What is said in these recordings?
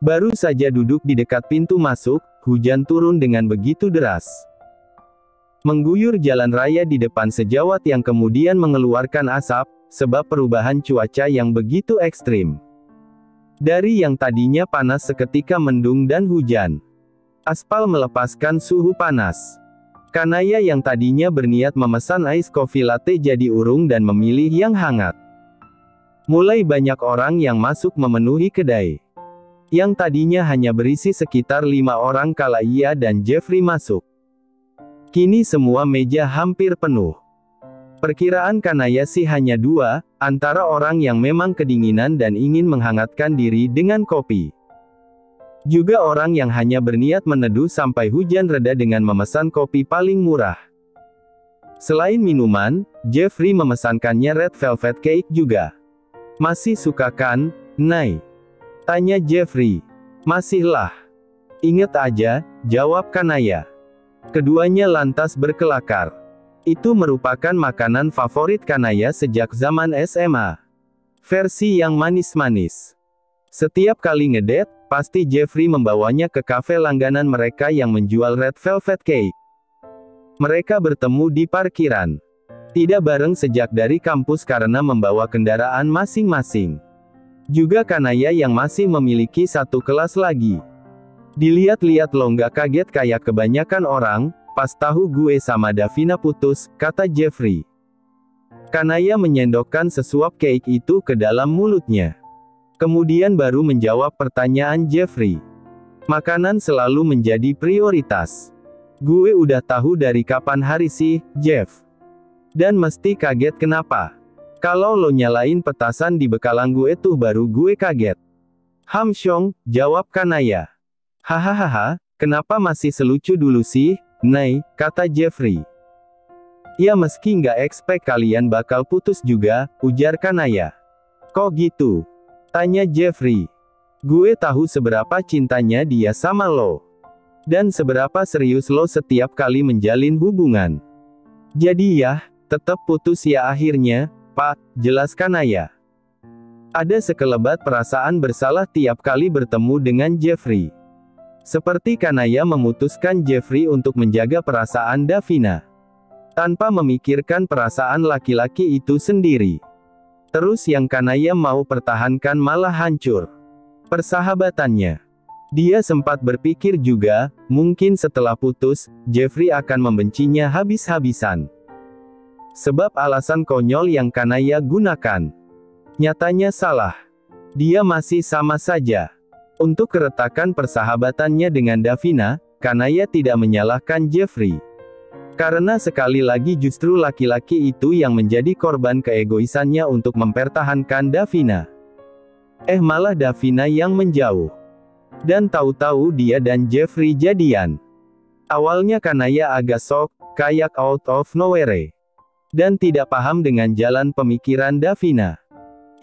Baru saja duduk di dekat pintu masuk, hujan turun dengan begitu deras. Mengguyur jalan raya di depan sejawat yang kemudian mengeluarkan asap, sebab perubahan cuaca yang begitu ekstrim. Dari yang tadinya panas seketika mendung dan hujan. Aspal melepaskan suhu panas. Kanaya yang tadinya berniat memesan ice coffee latte jadi urung dan memilih yang hangat. Mulai banyak orang yang masuk memenuhi kedai. Yang tadinya hanya berisi sekitar 5 orang kala ia dan Jeffrey masuk. Kini semua meja hampir penuh. Perkiraan Kanaya sih hanya 2, antara orang yang memang kedinginan dan ingin menghangatkan diri dengan kopi. Juga orang yang hanya berniat meneduh sampai hujan reda dengan memesan kopi paling murah. Selain minuman, Jeffrey memesankannya red velvet cake juga. Masih suka kan, Nay? Tanya Jeffrey. Masihlah. Ingat aja, jawab Kanaya. Keduanya lantas berkelakar. Itu merupakan makanan favorit Kanaya sejak zaman SMA. Versi yang manis-manis. Setiap kali ngedate, pasti Jeffrey membawanya ke kafe langganan mereka yang menjual red velvet cake. Mereka bertemu di parkiran. Tidak bareng sejak dari kampus karena membawa kendaraan masing-masing. Juga Kanaya yang masih memiliki satu kelas lagi. Dilihat-lihat lo nggak kaget kayak kebanyakan orang, pas tahu gue sama Davina putus, kata Jeffrey. Kanaya menyendokkan sesuap cake itu ke dalam mulutnya. Kemudian baru menjawab pertanyaan Jeffrey. Makanan selalu menjadi prioritas. Gue udah tahu dari kapan hari sih, Jeff. Dan mesti kaget kenapa? Kalau lo nyalain petasan di bekalang gue tuh baru gue kaget. Hamsyong, jawab Kanaya. Hahaha, kenapa masih selucu dulu sih, Nay, kata Jeffrey. Ya meski nggak expect kalian bakal putus juga, ujar Kanaya. Kok gitu? Tanya Jeffrey. Gue tahu seberapa cintanya dia sama lo. Dan seberapa serius lo setiap kali menjalin hubungan. Jadi ya, tetap putus ya akhirnya, Pak, jelaskan Kanaya. Ada sekelebat perasaan bersalah tiap kali bertemu dengan Jeffrey. Seperti Kanaya memutuskan Jeffrey untuk menjaga perasaan Davina. Tanpa memikirkan perasaan laki-laki itu sendiri. Terus yang Kanaya mau pertahankan malah hancur. Persahabatannya. Dia sempat berpikir juga, mungkin setelah putus, Jeffrey akan membencinya habis-habisan. Sebab alasan konyol yang Kanaya gunakan. Nyatanya salah. Dia masih sama saja. Untuk keretakan persahabatannya dengan Davina, Kanaya tidak menyalahkan Jeffrey. Karena sekali lagi justru laki-laki itu yang menjadi korban keegoisannya untuk mempertahankan Davina. Malah Davina yang menjauh. Dan tahu-tahu dia dan Jeffrey jadian. Awalnya Kanaya agak shock, kayak out of nowhere. Dan tidak paham dengan jalan pemikiran Davina.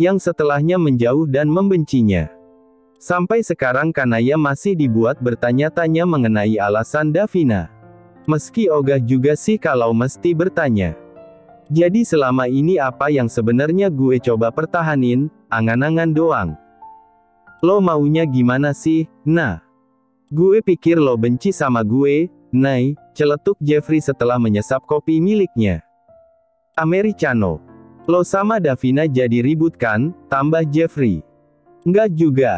Yang setelahnya menjauh dan membencinya. Sampai sekarang Kanaya masih dibuat bertanya-tanya mengenai alasan Davina. Meski ogah juga sih kalau mesti bertanya. Jadi selama ini apa yang sebenarnya gue coba pertahanin, angan-angan doang. Lo maunya gimana sih, nah? Gue pikir lo benci sama gue, Nay, celetuk Jeffrey setelah menyesap kopi miliknya. Americano. Lo sama Davina jadi ribut kan, tambah Jeffrey. Nggak juga.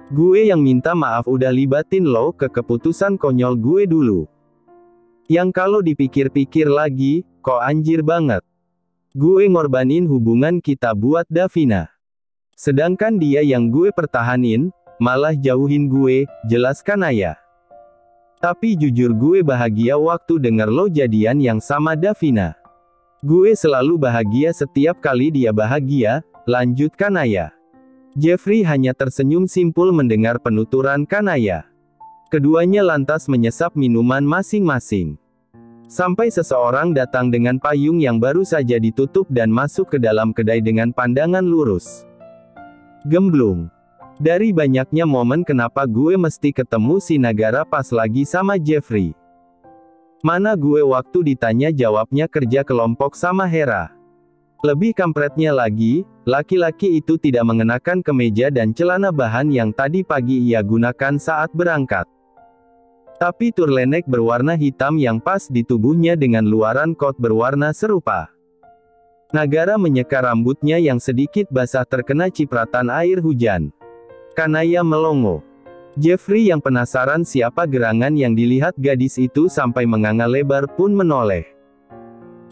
Gue yang minta maaf udah libatin lo ke keputusan konyol gue dulu. Yang kalau dipikir-pikir lagi, kok anjir banget. Gue ngorbanin hubungan kita buat Davina. Sedangkan dia yang gue pertahanin, malah jauhin gue, jelaskan Kanaya. Tapi jujur gue bahagia waktu denger lo jadian yang sama Davina. Gue selalu bahagia setiap kali dia bahagia, lanjutkan Kanaya. Jeffrey hanya tersenyum simpul mendengar penuturan Kanaya. Keduanya lantas menyesap minuman masing-masing. Sampai seseorang datang dengan payung yang baru saja ditutup dan masuk ke dalam kedai dengan pandangan lurus. Gemblung. Dari banyaknya momen kenapa gue mesti ketemu si Nagara pas lagi sama Jeffrey. Mana gue waktu ditanya jawabnya kerja kelompok sama Hera. Lebih kampretnya lagi, laki-laki itu tidak mengenakan kemeja dan celana bahan yang tadi pagi ia gunakan saat berangkat. Tapi turlenek berwarna hitam yang pas di tubuhnya dengan luaran kot berwarna serupa. Nagara menyeka rambutnya yang sedikit basah terkena cipratan air hujan. Kanaya melongo. Jeffrey yang penasaran siapa gerangan yang dilihat gadis itu sampai menganga lebar pun menoleh.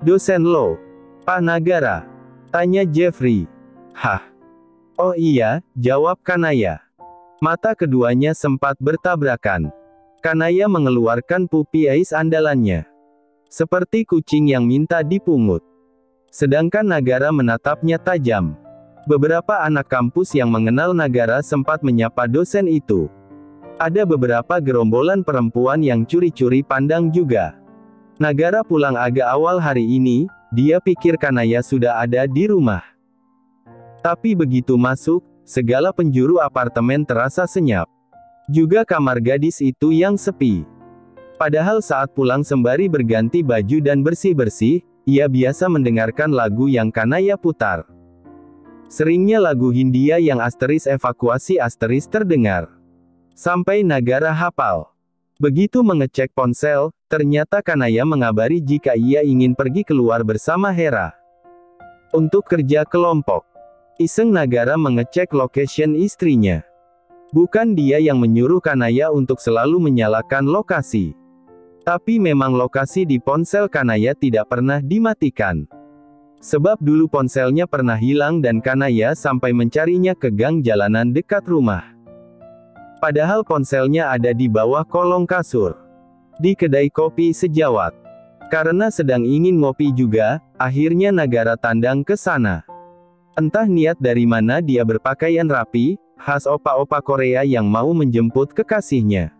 "Dosen lo, Pak Nagara?" tanya Jeffrey. "Hah? Oh iya," jawab Kanaya. Mata keduanya sempat bertabrakan. Kanaya mengeluarkan pupi ais andalannya. Seperti kucing yang minta dipungut. Sedangkan Nagara menatapnya tajam. Beberapa anak kampus yang mengenal Nagara sempat menyapa dosen itu. Ada beberapa gerombolan perempuan yang curi-curi pandang juga. Nagara pulang agak awal hari ini, dia pikir Kanaya sudah ada di rumah. Tapi begitu masuk, segala penjuru apartemen terasa senyap. Juga kamar gadis itu yang sepi. Padahal saat pulang sembari berganti baju dan bersih-bersih, ia biasa mendengarkan lagu yang Kanaya putar. Seringnya lagu Hindia yang asteris evakuasi asteris terdengar. Sampai Nagara hafal. Begitu mengecek ponsel, ternyata Kanaya mengabari jika ia ingin pergi keluar bersama Hera. Untuk kerja kelompok. Iseng Nagara mengecek location istrinya. Bukan dia yang menyuruh Kanaya untuk selalu menyalakan lokasi. Tapi memang lokasi di ponsel Kanaya tidak pernah dimatikan. Sebab dulu ponselnya pernah hilang dan Kanaya sampai mencarinya ke gang jalanan dekat rumah. Padahal ponselnya ada di bawah kolong kasur. Di kedai kopi sejawat. Karena sedang ingin ngopi juga, akhirnya Nagara tandang ke sana. Entah niat dari mana dia berpakaian rapi, khas opa-opa Korea yang mau menjemput kekasihnya.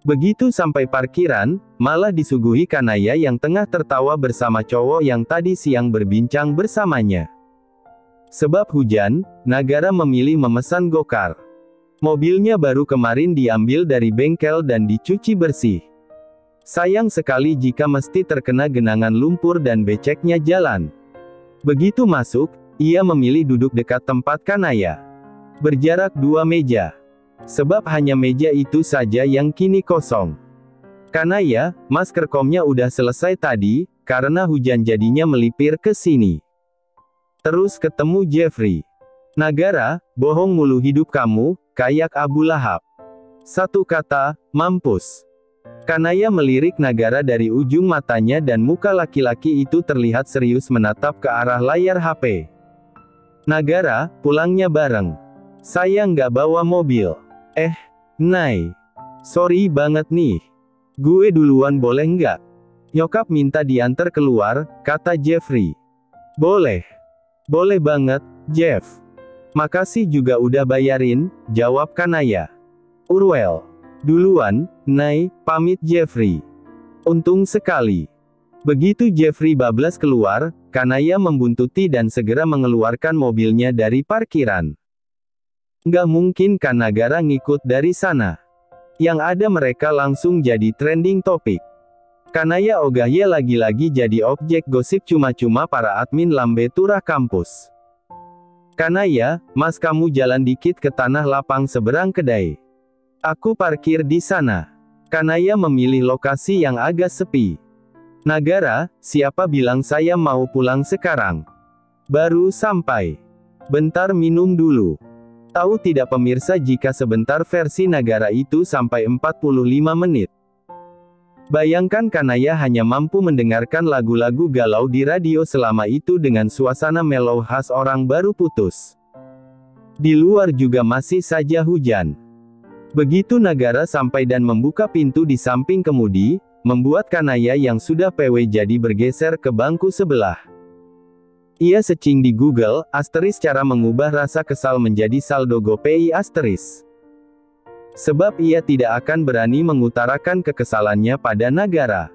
Begitu sampai parkiran, malah disuguhi Kanaya yang tengah tertawa bersama cowok yang tadi siang berbincang bersamanya. Sebab hujan, Nagara memilih memesan gokar. Mobilnya baru kemarin diambil dari bengkel dan dicuci bersih. Sayang sekali jika mesti terkena genangan lumpur dan beceknya jalan. Begitu masuk, ia memilih duduk dekat tempat Kanaya. Berjarak 2 meja. Sebab hanya meja itu saja yang kini kosong. Kanaya, masker komnya udah selesai tadi, karena hujan jadinya melipir ke sini. Terus ketemu Jeffrey. "Nagara, bohong mulu hidup kamu, kayak Abu Lahab." Satu kata, mampus. Kanaya melirik Nagara dari ujung matanya dan muka laki-laki itu terlihat serius menatap ke arah layar HP. "Nagara, pulangnya bareng. Saya nggak bawa mobil." Nay. Sorry banget nih. Gue duluan boleh nggak? Nyokap minta diantar keluar, kata Jeffrey. Boleh. Boleh banget, Jeff. Makasih juga udah bayarin, jawab Kanaya. Urwel. Duluan, Nay, pamit Jeffrey. Untung sekali. Begitu Jeffrey bablas keluar, Kanaya membuntuti dan segera mengeluarkan mobilnya dari parkiran. Nggak mungkin kan Nagara ngikut dari sana. Yang ada mereka langsung jadi trending topik. Kanaya ogahnya lagi-lagi jadi objek gosip cuma-cuma para admin lambe turah kampus. Kanaya, mas kamu jalan dikit ke tanah lapang seberang kedai. Aku parkir di sana. Kanaya memilih lokasi yang agak sepi. Nagara, siapa bilang saya mau pulang sekarang? Baru sampai. Bentar minum dulu. Tahu tidak pemirsa jika sebentar versi Nagara itu sampai 45 menit. Bayangkan Kanaya hanya mampu mendengarkan lagu-lagu galau di radio selama itu dengan suasana mellow khas orang baru putus. Di luar juga masih saja hujan. Begitu Nagara sampai dan membuka pintu di samping kemudi, membuat Kanaya yang sudah PW jadi bergeser ke bangku sebelah. Ia searching di Google, asterisk cara mengubah rasa kesal menjadi saldo GoPay asterisk. Sebab ia tidak akan berani mengutarakan kekesalannya pada Nagara.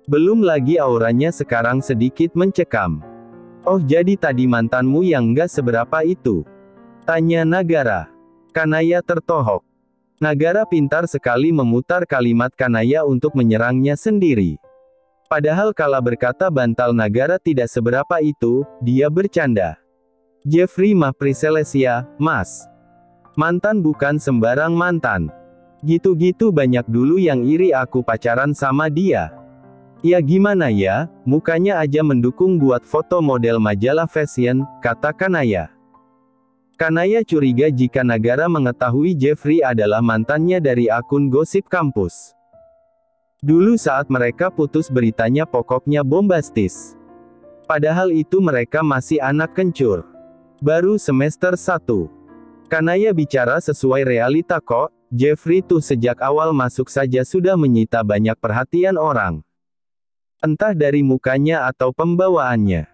Belum lagi auranya sekarang sedikit mencekam. Oh jadi tadi mantanmu yang nggak seberapa itu? Tanya Nagara. Kanaya tertohok. Nagara pintar sekali memutar kalimat Kanaya untuk menyerangnya sendiri. Padahal kala berkata bantal Nagara tidak seberapa itu, dia bercanda. Jeffrey mah Priscelesia, Mas. Mantan bukan sembarang mantan. Gitu-gitu banyak dulu yang iri aku pacaran sama dia. Ya gimana ya, mukanya aja mendukung buat foto model majalah fashion, kata Kanaya. Kanaya curiga jika Nagara mengetahui Jeffrey adalah mantannya dari akun gosip kampus. Dulu saat mereka putus beritanya pokoknya bombastis. Padahal itu mereka masih anak kencur. Baru semester 1. Kanaya bicara sesuai realita kok, Jeffrey tuh sejak awal masuk saja sudah menyita banyak perhatian orang. Entah dari mukanya atau pembawaannya.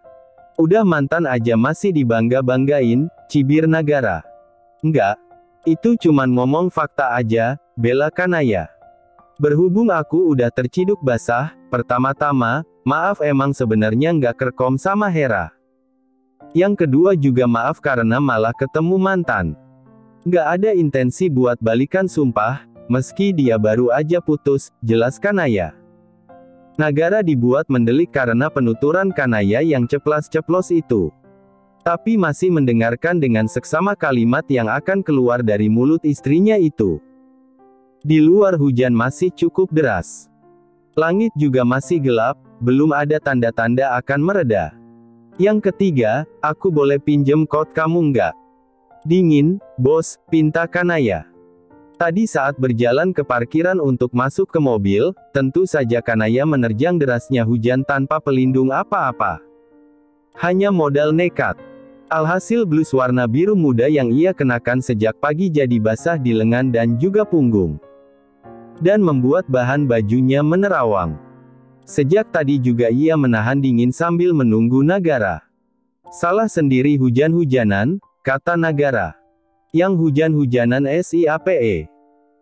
Udah mantan aja masih dibangga-banggain, cibir Nagara. Enggak. Itu cuman ngomong fakta aja, bela Kanaya. Berhubung aku udah terciduk basah, pertama-tama, maaf emang sebenarnya nggak kerkom sama Hera. Yang kedua juga maaf karena malah ketemu mantan. Nggak ada intensi buat balikan sumpah, meski dia baru aja putus, jelas Kanaya. Nagara dibuat mendelik karena penuturan Kanaya yang ceplas-ceplos itu. Tapi masih mendengarkan dengan seksama kalimat yang akan keluar dari mulut istrinya itu. Di luar hujan masih cukup deras. Langit juga masih gelap, belum ada tanda-tanda akan mereda. Yang ketiga, aku boleh pinjem coat kamu nggak? Dingin, bos, pinta Kanaya. Tadi saat berjalan ke parkiran untuk masuk ke mobil, tentu saja Kanaya menerjang derasnya hujan tanpa pelindung apa-apa. Hanya modal nekat. Alhasil blus warna biru muda yang ia kenakan sejak pagi jadi basah di lengan dan juga punggung. Dan membuat bahan bajunya menerawang. Sejak tadi juga ia menahan dingin sambil menunggu Nagara. Salah sendiri hujan-hujanan, kata Nagara. Yang hujan-hujanan SIAPE.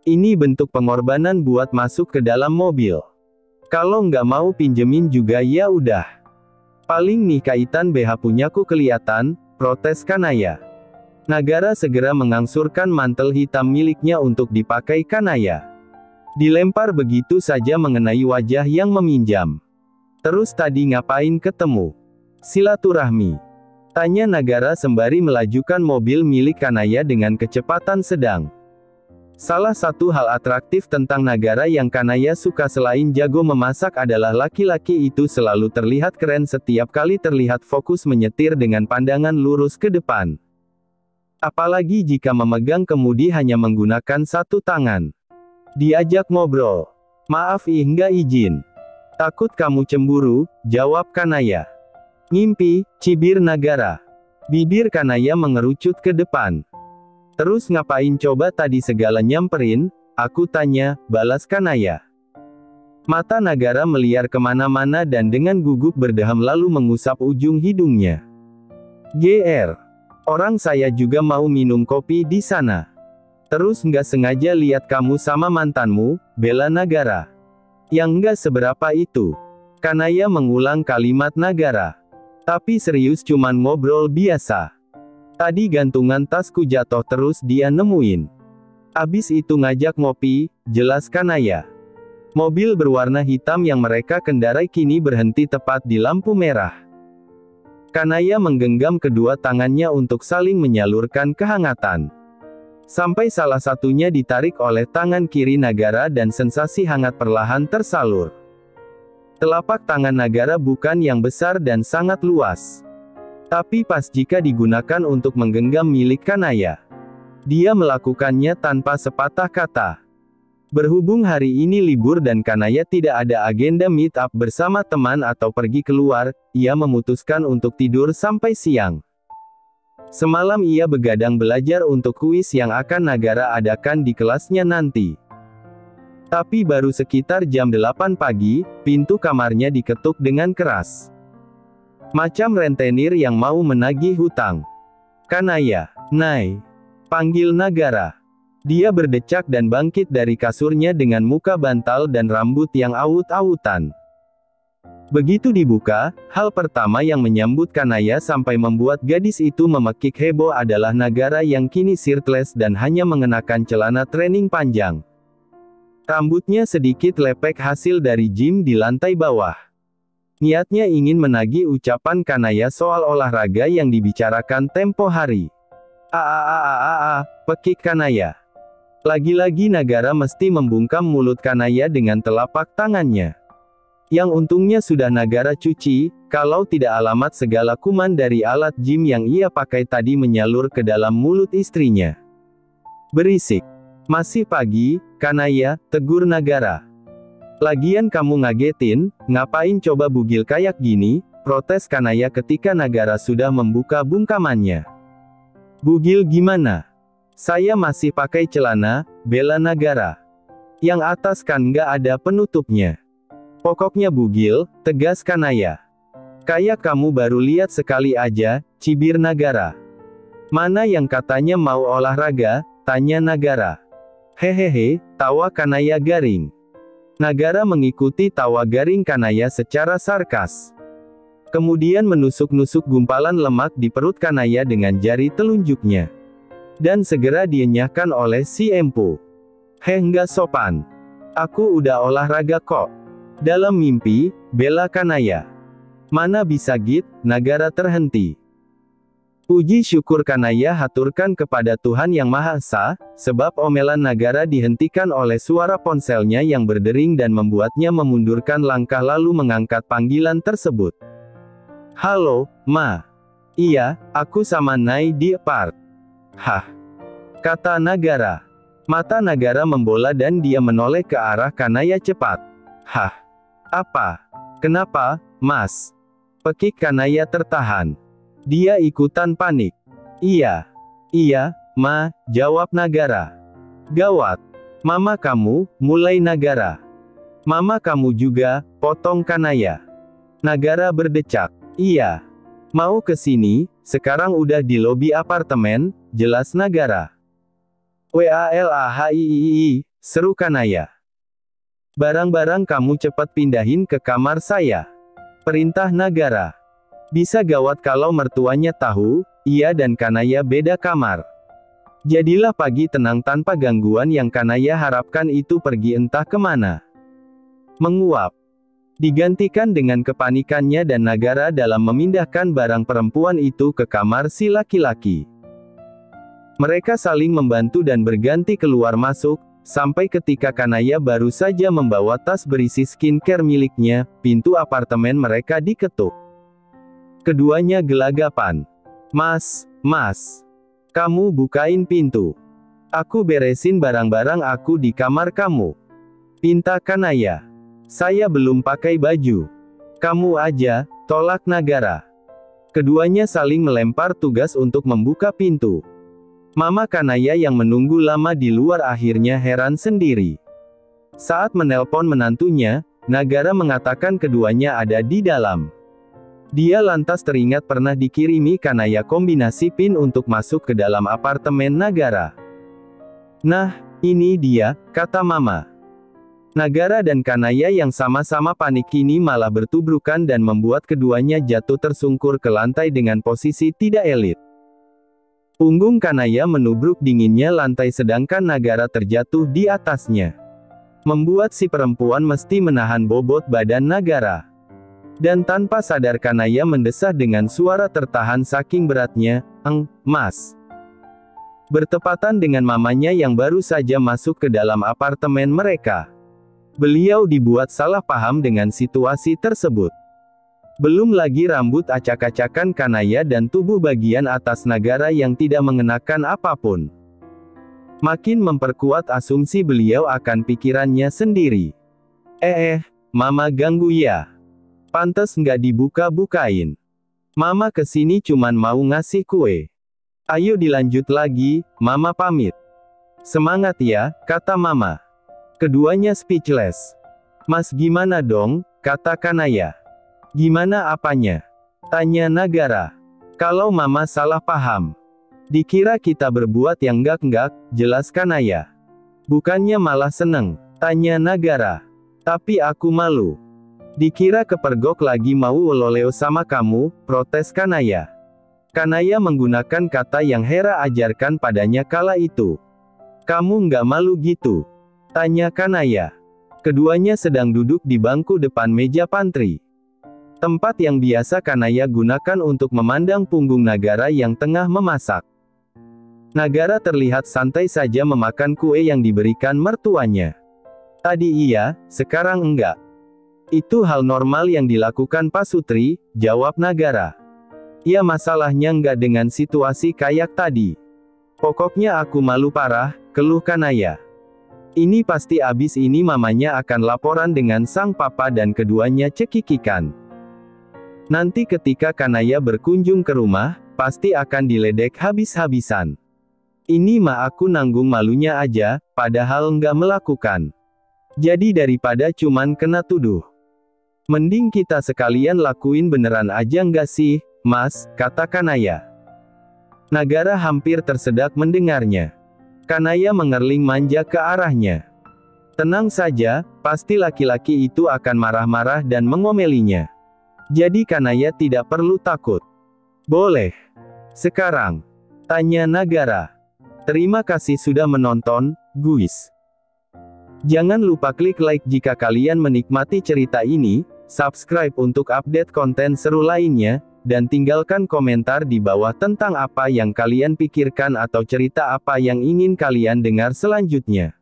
Ini bentuk pengorbanan buat masuk ke dalam mobil. Kalau nggak mau pinjemin juga ya udah. Paling nih kaitan BH punyaku kelihatan, protes Kanaya. Nagara segera mengangsurkan mantel hitam miliknya untuk dipakai Kanaya. Dilempar begitu saja mengenai wajah yang meminjam. Terus tadi ngapain ketemu? Silaturahmi. Tanya Nagara sembari melajukan mobil milik Kanaya dengan kecepatan sedang. Salah satu hal atraktif tentang Nagara yang Kanaya suka selain jago memasak adalah laki-laki itu selalu terlihat keren setiap kali terlihat fokus menyetir dengan pandangan lurus ke depan. Apalagi jika memegang kemudi hanya menggunakan satu tangan. Diajak ngobrol. Maaf nggak izin. Takut kamu cemburu, jawab Kanaya. Ngimpi, cibir Nagara. Bibir Kanaya mengerucut ke depan. Terus ngapain coba tadi segala nyamperin, aku tanya, balas Kanaya. Mata Nagara meliar kemana-mana dan dengan gugup berdeham lalu mengusap ujung hidungnya. GR. Orang saya juga mau minum kopi di sana. Terus nggak sengaja lihat kamu sama mantanmu, bela Nagara. Yang nggak seberapa itu. Kanaya mengulang kalimat Nagara. Tapi serius cuman ngobrol biasa. Tadi gantungan tasku jatuh terus dia nemuin. Abis itu ngajak ngopi, jelas Kanaya. Mobil berwarna hitam yang mereka kendarai kini berhenti tepat di lampu merah. Kanaya menggenggam kedua tangannya untuk saling menyalurkan kehangatan. Sampai salah satunya ditarik oleh tangan kiri Nagara dan sensasi hangat perlahan tersalur. Telapak tangan Nagara bukan yang besar dan sangat luas. Tapi pas jika digunakan untuk menggenggam milik Kanaya. Dia melakukannya tanpa sepatah kata. Berhubung hari ini libur dan Kanaya tidak ada agenda meet up bersama teman atau pergi keluar, ia memutuskan untuk tidur sampai siang. Semalam ia begadang belajar untuk kuis yang akan Nagara adakan di kelasnya nanti. Tapi baru sekitar jam 8 pagi, pintu kamarnya diketuk dengan keras. Macam rentenir yang mau menagih hutang. Kanaya, Nay. Panggil Nagara. Dia berdecak dan bangkit dari kasurnya dengan muka bantal dan rambut yang awut-awutan. Begitu dibuka, hal pertama yang menyambut Kanaya sampai membuat gadis itu memekik heboh adalah Nagara yang kini shirtless dan hanya mengenakan celana training panjang. Rambutnya sedikit lepek hasil dari gym di lantai bawah. Niatnya ingin menagih ucapan Kanaya soal olahraga yang dibicarakan tempo hari. Pekik Kanaya. Lagi-lagi Nagara mesti membungkam mulut Kanaya dengan telapak tangannya. Yang untungnya sudah Nagara cuci, kalau tidak alamat segala kuman dari alat gym yang ia pakai tadi menyalur ke dalam mulut istrinya. Berisik. Masih pagi, Kanaya, tegur Nagara. Lagian kamu ngagetin, ngapain coba bugil kayak gini, protes Kanaya ketika Nagara sudah membuka bungkamannya. Bugil gimana? Saya masih pakai celana, bela Nagara. Yang atas kan nggak ada penutupnya. Pokoknya bugil, tegas Kanaya. Kayak kamu baru lihat sekali aja, cibir Nagara. Mana yang katanya mau olahraga, tanya Nagara. Hehehe, tawa Kanaya garing. Nagara mengikuti tawa garing Kanaya secara sarkas. Kemudian menusuk-nusuk gumpalan lemak di perut Kanaya dengan jari telunjuknya. Dan segera dienyahkan oleh si empu. Nggak sopan. Aku udah olahraga kok. Dalam mimpi, bela Kanaya. Mana bisa git, Nagara terhenti. Puji syukur Kanaya haturkan kepada Tuhan Yang Maha Esa, sebab omelan Nagara dihentikan oleh suara ponselnya yang berdering dan membuatnya memundurkan langkah lalu mengangkat panggilan tersebut. Halo, Ma. Iya, aku sama Nai di apart. Hah? Kata Nagara. Mata Nagara membola dan dia menoleh ke arah Kanaya cepat. Hah? Apa? Kenapa, Mas? Pekik Kanaya tertahan. Dia ikutan panik. Iya, Ma, jawab Nagara. Gawat. Mama kamu, mulai Nagara. Mama kamu juga, potong Kanaya. Nagara berdecak. Iya. Mau ke sini, sekarang udah di lobi apartemen, jelas Nagara. Walahii, seru Kanaya. Barang-barang kamu cepat pindahin ke kamar saya. Perintah Nagara. Bisa gawat kalau mertuanya tahu, ia dan Kanaya beda kamar. Jadilah pagi tenang tanpa gangguan yang Kanaya harapkan itu pergi entah kemana. Menguap. Digantikan dengan kepanikannya dan Nagara dalam memindahkan barang perempuan itu ke kamar si laki-laki. Mereka saling membantu dan berganti keluar masuk, sampai ketika Kanaya baru saja membawa tas berisi skincare miliknya, pintu apartemen mereka diketuk. Keduanya gelagapan. Mas, kamu bukain pintu. Aku beresin barang-barang aku di kamar kamu. Pinta Kanaya. Saya belum pakai baju. Kamu aja, tolak Nagara. Keduanya saling melempar tugas untuk membuka pintu. Mama Kanaya yang menunggu lama di luar akhirnya heran sendiri. Saat menelpon menantunya, Nagara mengatakan keduanya ada di dalam. Dia lantas teringat pernah dikirimi Kanaya kombinasi PIN untuk masuk ke dalam apartemen Nagara. Nah, ini dia, kata Mama. Nagara dan Kanaya yang sama-sama panik kini malah bertubrukan dan membuat keduanya jatuh tersungkur ke lantai dengan posisi tidak elit. Punggung Kanaya menubruk dinginnya lantai sedangkan Nagara terjatuh di atasnya. Membuat si perempuan mesti menahan bobot badan Nagara. Dan tanpa sadar Kanaya mendesah dengan suara tertahan saking beratnya, Mas. Bertepatan dengan mamanya yang baru saja masuk ke dalam apartemen mereka. Beliau dibuat salah paham dengan situasi tersebut. Belum lagi rambut acak-acakan Kanaya dan tubuh bagian atas Nagara yang tidak mengenakan apapun. Makin memperkuat asumsi beliau akan pikirannya sendiri. Mama ganggu ya? Pantes nggak dibuka-bukain. Mama kesini cuman mau ngasih kue. Ayo dilanjut lagi, Mama pamit. Semangat ya, kata Mama. Keduanya speechless. Mas gimana dong, kata Kanaya. Gimana apanya? Tanya Nagara. Kalau Mama salah paham. Dikira kita berbuat yang enggak, jelas Kanaya. Bukannya malah seneng, tanya Nagara. Tapi aku malu. Dikira kepergok lagi mau wololeo sama kamu, protes Kanaya. Kanaya menggunakan kata yang Hera ajarkan padanya kala itu. Kamu nggak malu gitu? Tanya Kanaya. Keduanya sedang duduk di bangku depan meja pantry. Tempat yang biasa Kanaya gunakan untuk memandang punggung Nagara yang tengah memasak. Nagara terlihat santai saja memakan kue yang diberikan mertuanya. Tadi iya, sekarang enggak. Itu hal normal yang dilakukan Pasutri, jawab Nagara. Ya masalahnya enggak dengan situasi kayak tadi. Pokoknya aku malu parah, keluh Kanaya. Ini pasti abis ini mamanya akan laporan dengan sang papa dan keduanya cekikikan. Nanti ketika Kanaya berkunjung ke rumah, pasti akan diledek habis-habisan. Ini mah aku nanggung malunya aja, padahal nggak melakukan. Jadi daripada cuman kena tuduh. Mending kita sekalian lakuin beneran aja nggak sih, Mas, kata Kanaya. Nagara hampir tersedak mendengarnya. Kanaya mengerling manja ke arahnya. Tenang saja, pasti laki-laki itu akan marah-marah dan mengomelinya. Jadi Kanaya tidak perlu takut. Boleh. Sekarang. Tanya Nagara. Terima kasih sudah menonton, guys. Jangan lupa klik like jika kalian menikmati cerita ini, subscribe untuk update konten seru lainnya, dan tinggalkan komentar di bawah tentang apa yang kalian pikirkan atau cerita apa yang ingin kalian dengar selanjutnya.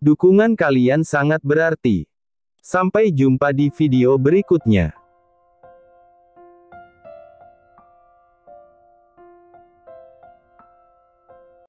Dukungan kalian sangat berarti. Sampai jumpa di video berikutnya.